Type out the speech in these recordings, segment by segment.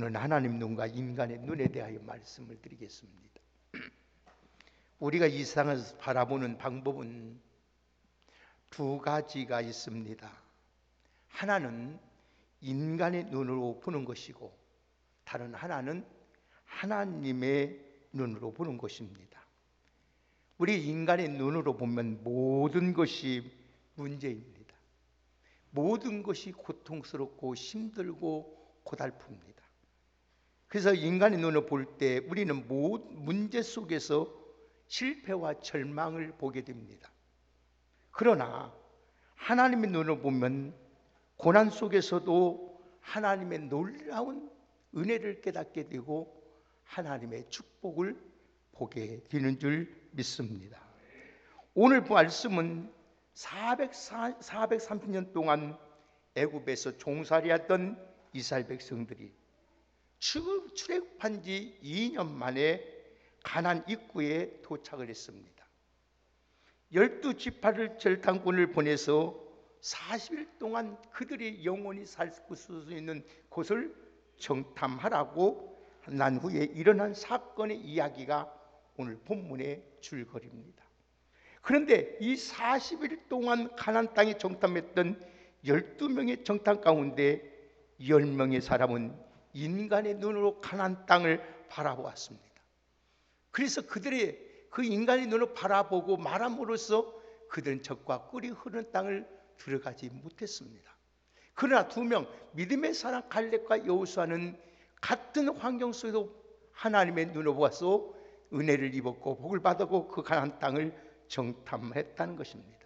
오늘 하나님 눈과 인간의 눈에 대하여 말씀을 드리겠습니다. 우리가 이 세상을 바라보는 방법은 두 가지가 있습니다. 하나는 인간의 눈으로 보는 것이고 다른 하나는 하나님의 눈으로 보는 것입니다. 우리 인간의 눈으로 보면 모든 것이 문제입니다. 모든 것이 고통스럽고 힘들고 고달픕니다. 그래서 인간의 눈을 볼 때 우리는 문제 속에서 실패와 절망을 보게 됩니다. 그러나 하나님의 눈을 보면 고난 속에서도 하나님의 놀라운 은혜를 깨닫게 되고 하나님의 축복을 보게 되는 줄 믿습니다. 오늘 말씀은 430년 동안 애굽에서 종살이했던 이스라엘 백성들이 출애굽한 지 2년 만에 가나안 입구에 도착을 했습니다. 12지파를 절단군을 보내서 40일 동안 그들이 영원히 살 수 있는 곳을 정탐하라고 난 후에 일어난 사건의 이야기가 오늘 본문의 줄거리입니다. 그런데 이 40일 동안 가나안 땅에 정탐했던 12명의 정탐 가운데 10명의 사람은 인간의 눈으로 가나안 땅을 바라보았습니다. 그래서 그들의 그 인간의 눈으로 바라보고 말함으로써 그들은 적과 꿀이 흐르는 땅을 들어가지 못했습니다. 그러나 2명 믿음의 사람 갈렙과 여호수아는 같은 환경 속에서 하나님의 눈으로 보아서 은혜를 입었고 복을 받았고 그 가나안 땅을 정탐했다는 것입니다.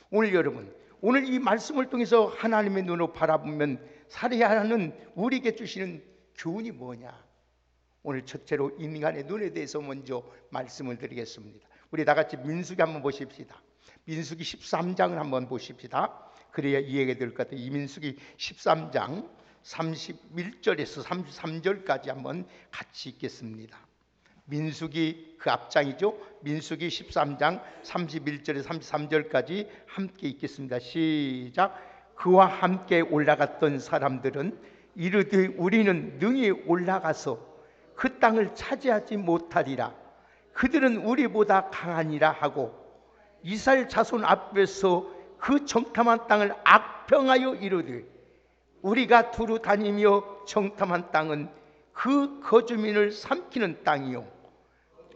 오늘 여러분, 오늘 이 말씀을 통해서 하나님의 눈으로 바라보면 살아야 하는 우리에게 주시는 교훈이 뭐냐? 오늘 첫째로 인간의 눈에 대해서 먼저 말씀을 드리겠습니다. 우리 다 같이 민수기 한번 보십시다. 민수기 13장을 한번 보십시다. 그래야 이해가 될 것 같아요. 이 민수기 13장 31절에서 33절까지 한번 같이 읽겠습니다. 민수기 그 앞장이죠. 민수기 13장 31절에서 33절까지 함께 읽겠습니다. 시작. 그와 함께 올라갔던 사람들은 이르되 우리는 능히 올라가서 그 땅을 차지하지 못하리라. 그들은 우리보다 강하니라 하고 이스라엘 자손 앞에서 그 정탐한 땅을 악평하여 이르되 우리가 두루 다니며 정탐한 땅은 그 거주민을 삼키는 땅이요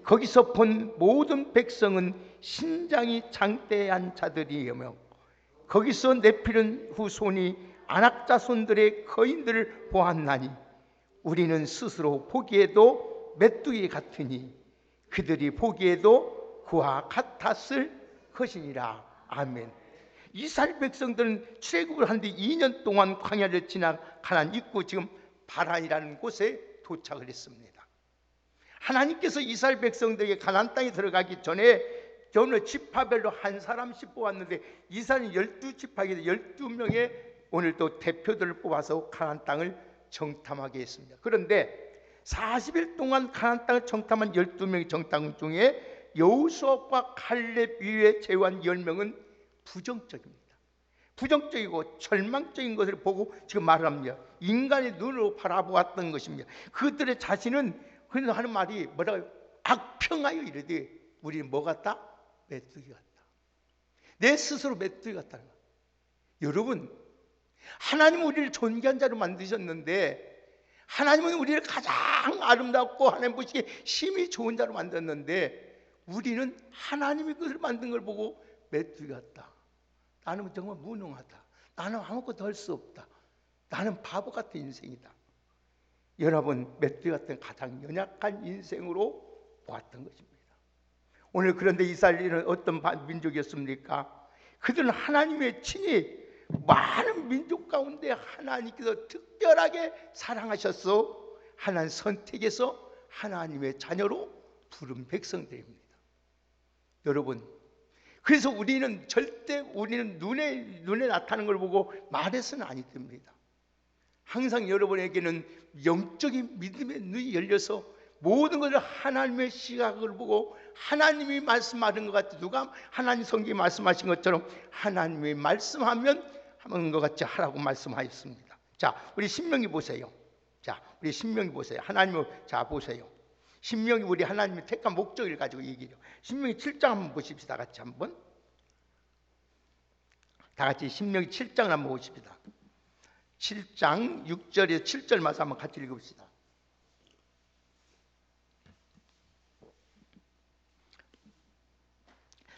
거기서 본 모든 백성은 신장이 장대한 자들이며 거기서 네피림 후손이 아낙 자손들의 거인들을 보았나니 우리는 스스로 보기에도 메뚜기 같으니 그들이 보기에도 그와 같았을 것이니라. 아멘. 이스라엘 백성들은 출애굽을 한 뒤 2년 동안 광야를 지나 가나안 입구 지금 바란이라는 곳에 도착을 했습니다. 하나님께서 이스라엘 백성들에게 가나안 땅에 들어가기 전에 어느 지파별로 한 사람씩 뽑았는데 이스라엘 12지파에서 12명의 오늘 또 대표들을 뽑아서 가나안 땅을 정탐하게 했습니다. 그런데 40일 동안 가나안 땅을 정탐한 12명의 정탐 중에 여호수아와 갈렙 이외에 제외한 10명은 부정적입니다. 부정적이고 절망적인 것을 보고 지금 말을 합니다. 인간의 눈으로 바라보았던 것입니다. 그들의 자신은 그래서 하는 말이 뭐라고 악평하여 이르되 우리는 뭐 같다? 메뚜기 같다. 내 스스로 메뚜기 같다는 거예요. 여러분, 하나님은 우리를 존귀한 자로 만드셨는데 하나님은 우리를 가장 아름답고 하나님 보시기에 힘이 좋은 자로 만들었는데 우리는 하나님이 그것을 만든 걸 보고 메뚜기 같다. 나는 정말 무능하다. 나는 아무것도 할 수 없다. 나는 바보 같은 인생이다. 여러분, 메뚜기 같은 가장 연약한 인생으로 보았던 것입니다. 오늘 그런데 이스라엘은 어떤 민족이었습니까? 그들은 하나님의 친히 많은 민족 가운데 하나님께서 특별하게 사랑하셔서 하나님 선택해서 하나님의 자녀로 부른 백성들입니다. 여러분, 그래서 우리는 절대 눈에 나타나는 걸 보고 말해서는 아니 됩니다. 항상 여러분에게는 영적인 믿음의 눈이 열려서 모든 것을 하나님의 시각을 보고 하나님이 말씀하는 것 같이 누가 하나님 성경에 말씀하신 것처럼 하나님이 말씀하면 하는 것 같이 하라고 말씀하였습니다. 자, 우리 신명기 보세요. 자, 우리 신명기 보세요. 하나님을 자 보세요. 신명기 우리 하나님의 택한 목적을 가지고 얘기해요. 신명기 7장 한번 보십시다. 같이 한번. 다 같이 신명기 7장을 한번 보십시다. 7장 6절에서 7절 말씀 한번 같이 읽읍시다.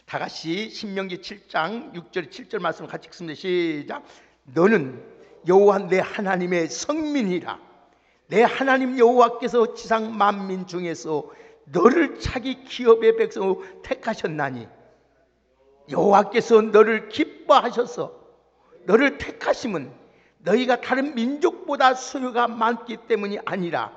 다 같이 신명기 7장 6절 7절 말씀 같이 읽습니다. 시작. 너는 여호와 내 하나님의 성민이라. 내 하나님 여호와께서 지상 만민 중에서 너를 자기 기업의 백성으로 택하셨나니 여호와께서 너를 기뻐하셔서 너를 택하심은 너희가 다른 민족보다 수요가 많기 때문이 아니라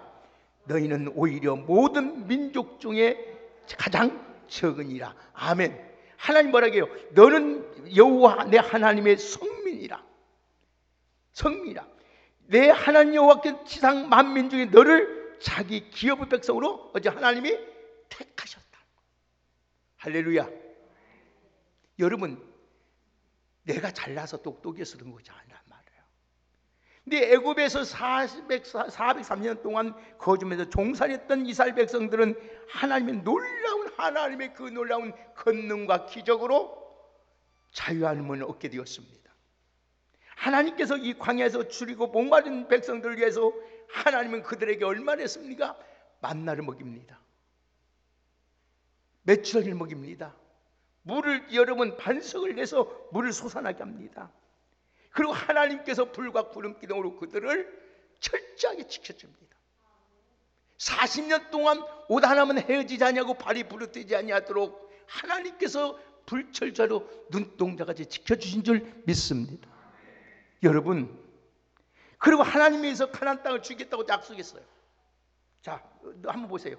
너희는 오히려 모든 민족 중에 가장 적으니라. 아멘. 하나님 뭐라고 해요? 너는 여호와 내 하나님의 성민이라. 성민이라. 내 하나님 여호와께서 지상 만민 중에 너를 자기 기업의 백성으로 어제 하나님이 택하셨다. 할렐루야. 여러분, 내가 잘나서 똑똑해서 그런 거지 않란 말이에요. 근데 애굽에서 430년 동안 거주면서 종살이했던 이스라엘 백성들은 하나님의 놀라운 하나님의 그 놀라운 권능과 기적으로 자유함을 얻게 되었습니다. 하나님께서 이 광야에서 줄이고 목마른 백성들을 위해서 하나님은 그들에게 얼마나 했습니까? 만나를 먹입니다. 메추라기를 먹입니다. 물을 여러분 반석을 내서 물을 솟아나게 합니다. 그리고 하나님께서 불과 구름 기둥으로 그들을 철저하게 지켜줍니다. 40년 동안 옷 하나만 헤어지지 아니하고 발이 부르뜨지 아니하도록 하나님께서 불철저로 눈동자같이 지켜주신 줄 믿습니다. 여러분, 그리고 하나님께서 가나안 땅을 주겠다고 약속했어요. 자, 한번 보세요.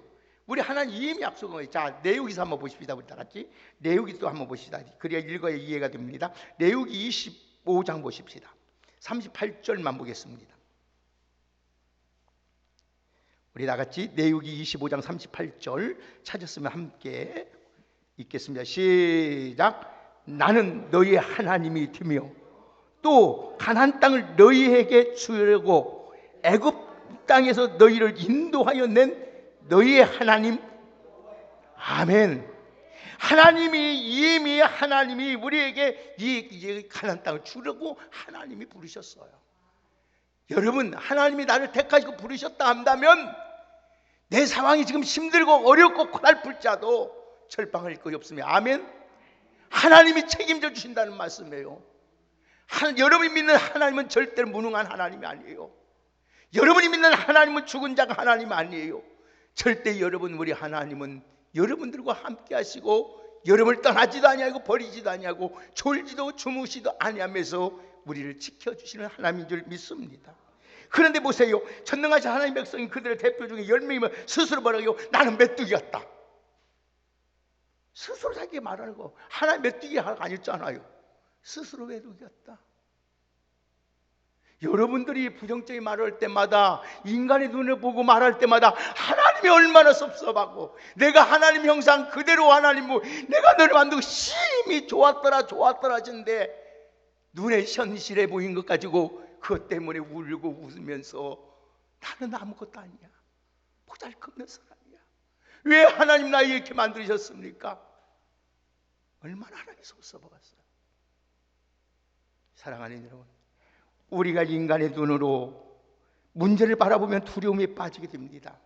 우리 하나님 이미 약속한 거예요. 자, 레위기서 한번 보십시다. 우리 다 같이 레위기도 한번 보십시다. 그래야 읽어야 이해가 됩니다. 레위기 25장 보십시다. 38절만 보겠습니다. 우리 다 같이 레위기 25장 38절 찾았으면 함께 읽겠습니다. 시작. 나는 너희의 하나님이 되며 또 가나안 땅을 너희에게 주려고 애굽 땅에서 너희를 인도하여 낸 너희의 하나님. 아멘. 하나님이 이미 하나님이 우리에게 이 가나안 땅을 주려고 하나님이 부르셨어요. 여러분, 하나님이 나를 택하시고 부르셨다 한다면 내 상황이 지금 힘들고 어렵고 고달플지라도 절방할 것이 없으며 아멘. 하나님이 책임져 주신다는 말씀이에요. 여러분이 믿는 하나님은 절대로 무능한 하나님이 아니에요. 여러분이 믿는 하나님은 죽은 자가 하나님 아니에요. 절대 여러분, 우리 하나님은 여러분들과 함께 하시고 여러분을 떠나지도 아니하고 버리지도 아니하고 졸지도 주무시도 아니하면서 우리를 지켜주시는 하나님인 줄 믿습니다. 그런데 보세요. 전능하신 하나님 백성인 그들의 대표 중에 10명이면 스스로 뭐라고요? 나는 메뚜기 같다. 스스로 자기가 말하는 거. 하나님 메뚜기가 아니었잖아요. 스스로 메뚜기 같다. 여러분들이 부정적인 말을 할 때마다, 인간의 눈을 보고 말할 때마다 하나님이 얼마나 섭섭하고, 내가 하나님 형상 그대로 하나님 내가 너를 만들고 심히 좋았더라 하시는데 눈에 현실해 보인 것 가지고 그것 때문에 울고 웃으면서 나는 아무것도 아니야, 보잘것없는 사람이야, 왜 하나님 나 이렇게 만드셨습니까? 얼마나 하나님이 섭섭하겠어요. 사랑하는 여러분, 우리가 인간의 눈으로 문제를 바라보면 두려움에 빠지게 됩니다.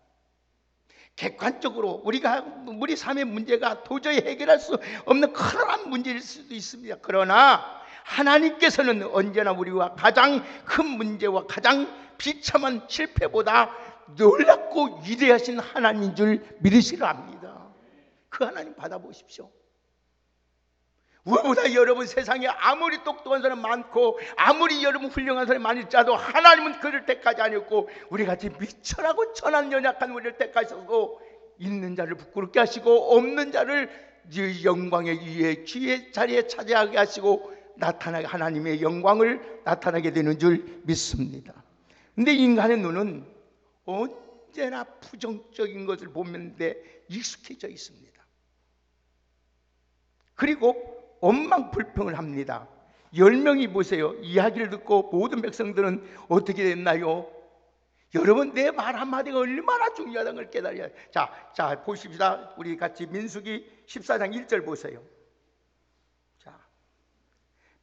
객관적으로 우리 삶의 문제가 도저히 해결할 수 없는 커다란 문제일 수도 있습니다. 그러나 하나님께서는 언제나 우리와 가장 큰 문제와 가장 비참한 실패보다 놀랍고 위대하신 하나님인 줄 믿으시라 합니다. 그 하나님 받아보십시오. 우리보다 여러분 세상에 아무리 똑똑한 사람 많고 아무리 여러분 훌륭한 사람이 많이 있자도 하나님은 그를 택하지 않았고 우리같이 미천하고 천한 연약한 우리를 택하셔서 있는 자를 부끄럽게 하시고 없는 자를 영광의 위에 귀의 자리에 차지하게 하시고 나타나게, 하나님의 영광을 나타나게 되는 줄 믿습니다. 근데 인간의 눈은 언제나 부정적인 것을 보는데 익숙해져 있습니다. 그리고 원망불평을 합니다. 10명이 보세요. 이야기를 듣고 모든 백성들은 어떻게 됐나요? 여러분 내 말 한마디가 얼마나 중요하다는 걸 깨달아야 해요. 자 보십시다. 우리 같이 민수기 14장 1절 보세요. 자,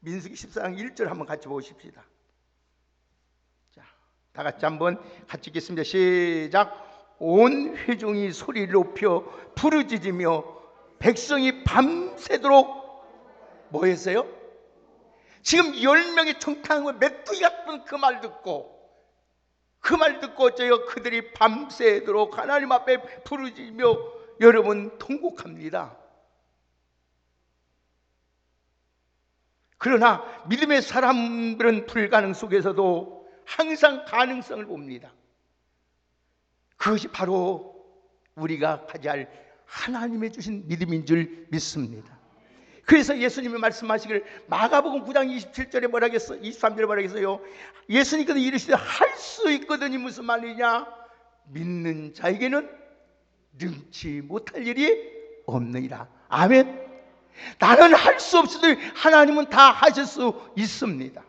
민수기 14장 1절 한번 같이 보십시다. 자, 다 같이 한번 같이 읽겠습니다. 시작. 온 회중이 소리를 높여 부르짖으며 백성이 밤새도록 뭐 했어요? 지금 10명이 청탕하고 메뚜기 같은 그 말 듣고 어째요? 그들이 밤새도록 하나님 앞에 부르짖으며 여러분 통곡합니다. 그러나 믿음의 사람들은 불가능 속에서도 항상 가능성을 봅니다. 그것이 바로 우리가 가져야 할 하나님의 주신 믿음인 줄 믿습니다. 그래서 예수님이 말씀하시기를 마가복음 9장 27절에 뭐라 했어요? 23절에 뭐라 했어요? 예수님께서 이르시되 할 수 있거든이 무슨 말이냐? 믿는 자에게는 능치 못할 일이 없느니라. 아멘. 나는 할 수 없어도 하나님은 다 하실 수 있습니다.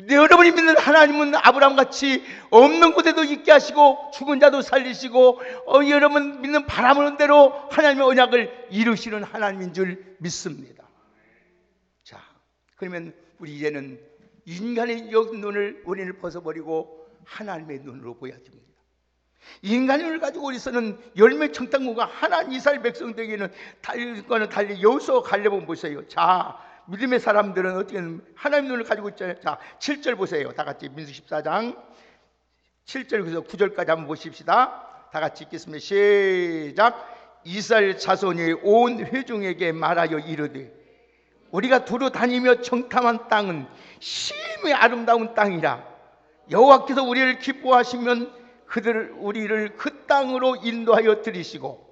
여러분이 믿는 하나님은 아브라함같이 없는 곳에도 있게 하시고 죽은 자도 살리시고 여러분 믿는 바라보는 대로 하나님의 언약을 이루시는 하나님인 줄 믿습니다. 자, 그러면 우리 이제는 인간의 눈을 우리를 벗어버리고 하나님의 눈으로 보여야 됩니다. 인간의 눈을 가지고 우리서는 열매 청탕구가 하나님 이스라엘 백성들에게는 달리 여호수아 갈렙은 보세요. 자, 믿음의 사람들은 어떻게 하나님의 눈을 가지고 있잖아요. 자, 7절 보세요. 다 같이 민수기 14장 7절에서 9절까지 한번 보십시다. 다 같이 읽겠습니다. 시작. 이스라엘 자손이 온 회중에게 말하여 이르되 우리가 두루 다니며 청탐한 땅은 심히 아름다운 땅이라. 여호와께서 우리를 기뻐하시면 우리를 그 땅으로 인도하여 들이시고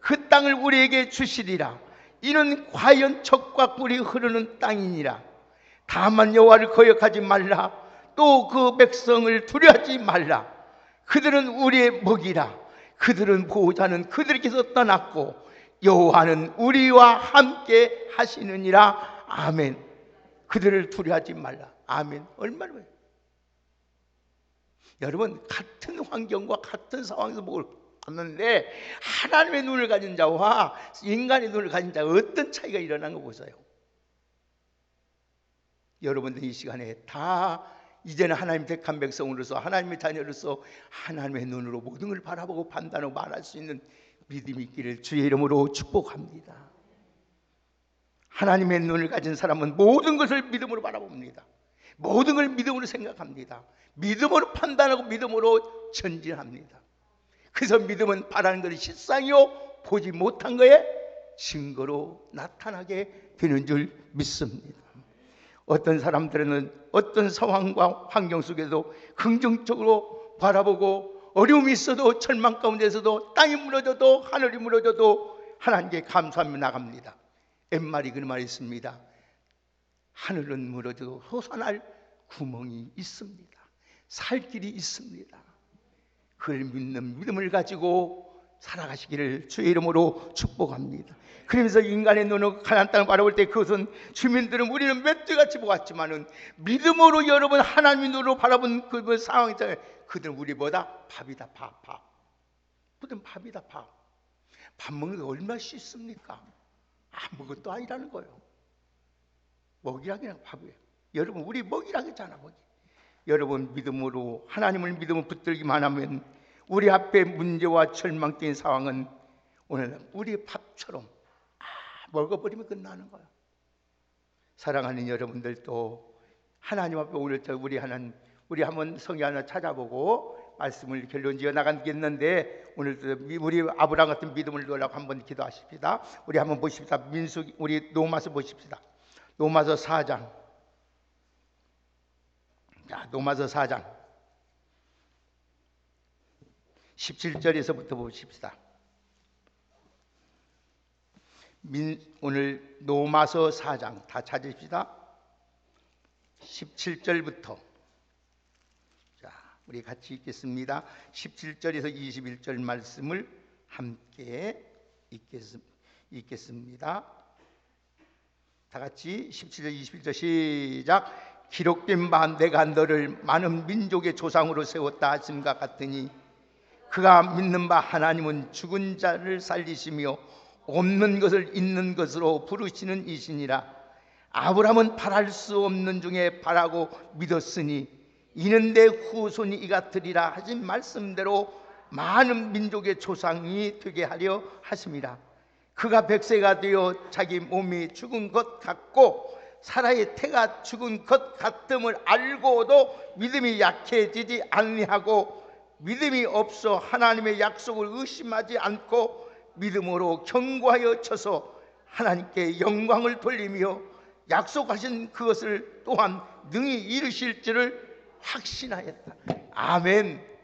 그 땅을 우리에게 주시리라. 이는 과연 젖과 꿀이 흐르는 땅이니라. 다만 여호와를 거역하지 말라. 또 그 백성을 두려워하지 말라. 그들은 우리의 먹이라. 그들은 보호자는 그들에게서 떠났고 여호와는 우리와 함께 하시느니라. 아멘. 그들을 두려워하지 말라. 아멘. 얼마나 여러분 같은 환경과 같은 상황에서 봤는데 하나님의 눈을 가진 자와 인간의 눈을 가진 자가 어떤 차이가 일어난 거 보세요. 여러분들 이 시간에 다 이제는 하나님 택한 백성으로서 하나님의 자녀로서 하나님의 눈으로 모든 걸 바라보고 판단하고 말할 수 있는 믿음이 있기를 주의 이름으로 축복합니다. 하나님의 눈을 가진 사람은 모든 것을 믿음으로 바라봅니다. 모든 걸 믿음으로 생각합니다. 믿음으로 판단하고 믿음으로 전진합니다. 그래서 믿음은 바라는 것이 실상이요 보지 못한 것의 증거로 나타나게 되는 줄 믿습니다. 어떤 사람들은 어떤 상황과 환경 속에도 긍정적으로 바라보고 어려움이 있어도 절망 가운데서도 땅이 무너져도 하늘이 무너져도 하나님께 감사하며 나갑니다. 옛말이 그런 말이 있습니다. 하늘은 무너져도 솟아날 구멍이 있습니다. 살 길이 있습니다. 그걸 믿는 믿음을 가지고 살아가시기를 주의 이름으로 축복합니다. 그러면서 인간의 눈으로 가나안 땅을 바라볼 때 그것은 주민들은 우리는 멧돼지같이 보았지만은 믿음으로 여러분 하나님의 눈으로 바라본 그 상황 있잖아요. 그들은 우리보다 밥이다. 밥. 그들은 밥이다. 밥 먹는 게 얼마나 쉽습니까? 아무것도 아니라는 거예요. 먹이라기는 밥이에요. 여러분 우리 먹이라기잖아. 먹이. 여러분 믿음으로 하나님을 믿음으로 붙들기만 하면 우리 앞에 문제와 절망적인 상황은 오늘 우리의 밥처럼 먹어버리면 끝나는 거예요. 사랑하는 여러분들도 하나님 앞에 오늘 우리 한번 성경 하나 찾아보고 말씀을 결론지어 나가겠는데 오늘도 우리 아브라함 같은 믿음을 누리라고 한번 기도하십시다. 우리 한번 보십시다. 우리 로마서 보십시다. 로마서 4장. 자, 로마서 4장 17절에서부터 보십시다. 오늘 로마서 4장 다 찾으십시다. 17절부터 자, 우리 같이 읽겠습니다. 17절에서 21절 말씀을 함께 읽겠습니다. 다 같이 17절 21절 시작. 기록된 바 내가 너를 많은 민족의 조상으로 세웠다 하심과 같으니 그가 믿는 바 하나님은 죽은 자를 살리시며 없는 것을 있는 것으로 부르시는 이시니라. 아브라함은 바랄 수 없는 중에 바라고 믿었으니 이는 내 후손이 이같으리라 하신 말씀대로 많은 민족의 조상이 되게 하려 하심이라. 그가 100세가 되어 자기 몸이 죽은 것 같고 사라의 태가 죽은 것 같음을 알고도 믿음이 약해지지 아니하고 믿음이 없어 하나님의 약속을 의심하지 않고 믿음으로 견고하여 쳐서 하나님께 영광을 돌리며 약속하신 그것을 또한 능히 이루실 줄을 확신하였다. 아멘.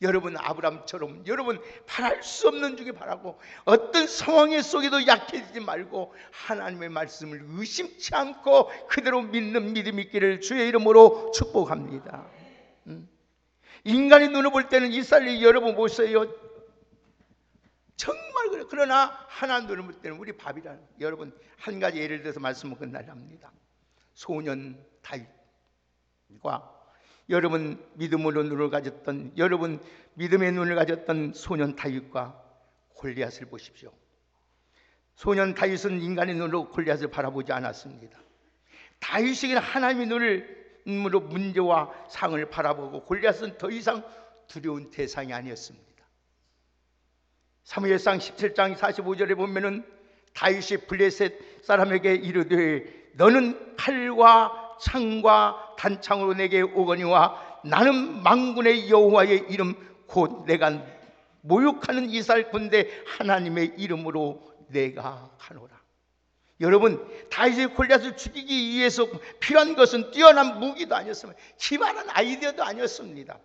여러분 아브라함처럼 여러분 바랄 수 없는 중에 바라고 어떤 상황 속에도 약해지지 말고 하나님의 말씀을 의심치 않고 그대로 믿는 믿음 있기를 주의 이름으로 축복합니다. 인간의 눈을 볼 때는 이스라엘이 여러분 보세요. 정말 그래. 그러나 하나님 눈을 볼 때는 우리 밥이라는. 여러분 한 가지 예를 들어서 말씀을 끝나랍니다. 소년 다윗과 여러분 믿음으로 눈을 가졌던 여러분 믿음의 눈을 가졌던 소년 다윗과 골리앗을 보십시오. 소년 다윗은 인간의 눈으로 골리앗을 바라보지 않았습니다. 다윗에게는 하나님의 눈으로 문제와 상을 바라보고 골리앗은 더 이상 두려운 대상이 아니었습니다. 사무엘상 17장 45절에 보면은 다윗이 블레셋 사람에게 이르되 너는 칼과 창과 단창으로 내게 오거니와 나는 만군의 여호와의 이름 곧 내가 모욕하는 이스라엘 군대 하나님의 이름으로 내가 가노라. 여러분 다윗이 골리앗을 죽이기 위해서 필요한 것은 뛰어난 무기도 아니었습니다. 기발한 아이디어도 아니었습니다.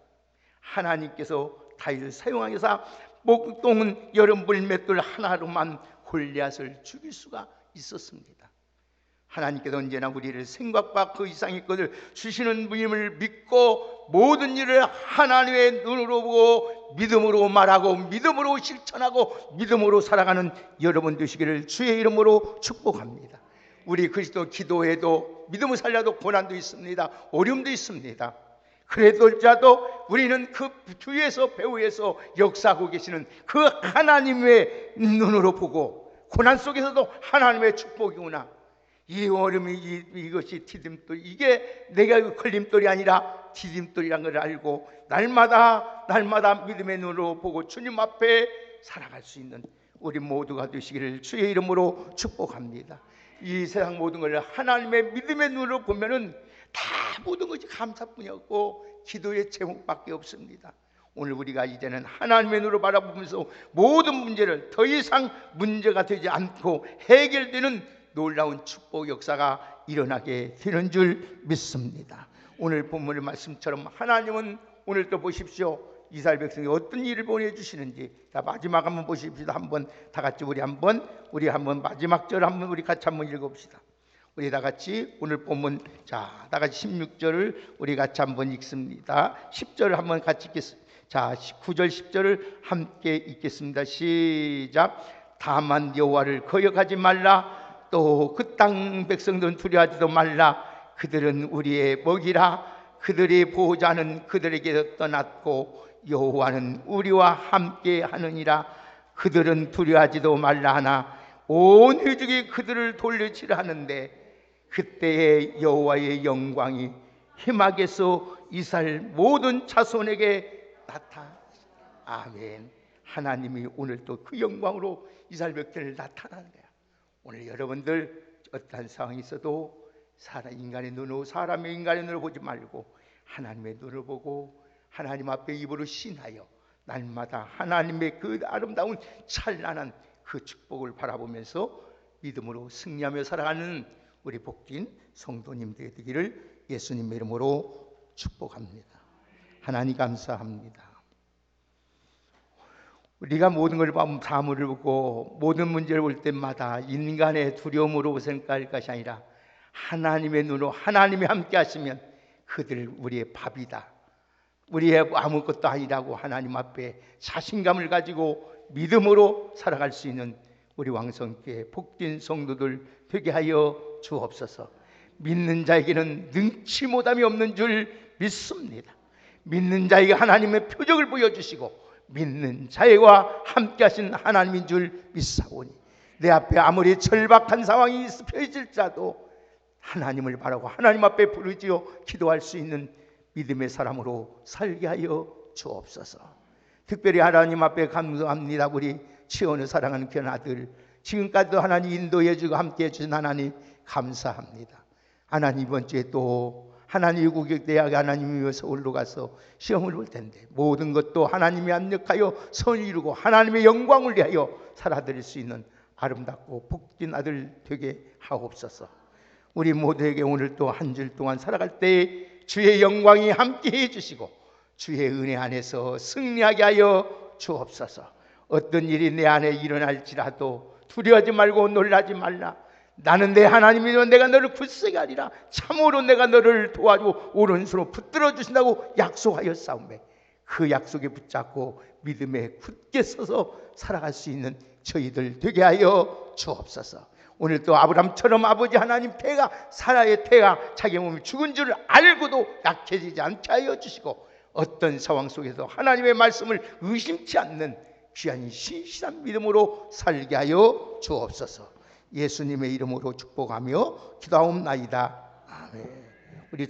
하나님께서 다윗을 사용하여서 목동은 여름 물맷돌 하나로만 골리앗을 죽일 수가 있었습니다. 하나님께서 언제나 우리를 생각과 그 이상의 것을 주시는 분임을 믿고 모든 일을 하나님의 눈으로 보고 믿음으로 말하고 믿음으로 실천하고 믿음으로 살아가는 여러분 되시기를 주의 이름으로 축복합니다. 우리 그리스도 기도해도 믿음을 살려도 고난도 있습니다. 어려움도 있습니다. 그래도자도 우리는 그 주위에서 배후에서 역사하고 계시는 그 하나님의 눈으로 보고 고난 속에서도 하나님의 축복이구나. 이 어려움이 이것이 디딤돌, 이게 내가 걸림돌이 아니라 디딤돌이라는 걸 알고 날마다 믿음의 눈으로 보고 주님 앞에 살아갈 수 있는 우리 모두가 되시기를 주의 이름으로 축복합니다. 이 세상 모든 걸 하나님의 믿음의 눈으로 보면은 다 모든 것이 감사뿐이었고 기도의 제목밖에 없습니다. 오늘 우리가 이제는 하나님의 눈으로 바라보면서 모든 문제를 더 이상 문제가 되지 않고 해결되는 놀라운 축복 역사가 일어나게 되는 줄 믿습니다. 오늘 본문의 말씀처럼 하나님은 오늘 또 보십시오. 이스라엘 백성이 어떤 일을 보내주시는지. 자, 마지막 한번 보십시오. 한번 다 같이 우리 한번 마지막 절 한번 우리 같이 한번 읽어봅시다. 우리 다 같이 오늘 본문 자, 다 같이 16절을 우리 같이 한번 읽습니다. 10절을 한번 같이 읽겠습니다. 자, 9절 10절을 함께 읽겠습니다. 시작. 다만 여호와를 거역하지 말라. 또 그 땅 백성들은 두려워하지도 말라. 그들은 우리의 먹이라. 그들의 보호자는 그들에게 떠났고 여호와는 우리와 함께 하느니라. 그들은 두려워하지도 말라 하나 온 회중이 그들을 돌려치려 하는데 그때에 여호와의 영광이 희막에서 이스라엘 모든 자손에게 나타나. 아멘. 하나님이 오늘 또 그 영광으로 이스라엘 백성을 나타나는 거야. 오늘 여러분들 어떠한 상황이 있어도 인간의 눈으로 사람의 인간의 눈으로 보지 말고 하나님의 눈을 보고 하나님 앞에 입으로 신하여 날마다 하나님의 그 아름다운 찬란한 그 축복을 바라보면서 믿음으로 승리하며 살아가는 우리 복된 성도님들이 되기를 예수님의 이름으로 축복합니다. 하나님 감사합니다. 우리가 모든 걸 사물을 보고 모든 문제를 볼 때마다 인간의 두려움으로 생각할 것이 아니라 하나님의 눈으로 하나님이 함께 하시면 그들 우리의 밥이다, 우리의 아무것도 아니라고 하나님 앞에 자신감을 가지고 믿음으로 살아갈 수 있는 우리 왕성교회 복된 성도들 되게 하여 주옵소서. 믿는 자에게는 능치 못함이 없는 줄 믿습니다. 믿는 자에게 하나님의 표적을 보여주시고 믿는 자와 함께 하신 하나님인 줄 믿사오니 내 앞에 아무리 절박한 상황이 펴질지라도 하나님을 바라고 하나님 앞에 부르짖어 기도할 수 있는 믿음의 사람으로 살게 하여 주옵소서. 특별히 하나님 앞에 감사합니다. 우리 치원을 사랑하는 귀한 아들, 지금까지도 하나님 인도해 주고 함께 해주신 하나님 감사합니다. 하나님 이번 주에 또 하나님 국역대학에 하나님이 서울로 가서 시험을 볼 텐데 모든 것도 하나님이 압력하여 선을 이루고 하나님의 영광을 위하여 살아드릴 수 있는 아름답고 복진 아들 되게 하옵소서. 우리 모두에게 오늘 또 한 주 동안 살아갈 때 주의 영광이 함께해 주시고 주의 은혜 안에서 승리하게 하여 주옵소서. 어떤 일이 내 안에 일어날지라도 두려워하지 말고 놀라지 말라. 나는 내 하나님이여 내가 너를 굳세게 하리라. 참으로 내가 너를 도와주고 오른손으로 붙들어 주신다고 약속하였사오매 그 약속에 붙잡고 믿음에 굳게 서서 살아갈 수 있는 저희들 되게 하여 주옵소서. 오늘 또 아브라함처럼 아버지 하나님 태가 사라의 태가 자기 몸이 죽은 줄 알고도 약해지지 않게 하여 주시고 어떤 상황 속에서 하나님의 말씀을 의심치 않는 귀한 신실한 믿음으로 살게 하여 주옵소서. 예수님의 이름으로 축복하며 기도하옵나이다. 아멘. 우리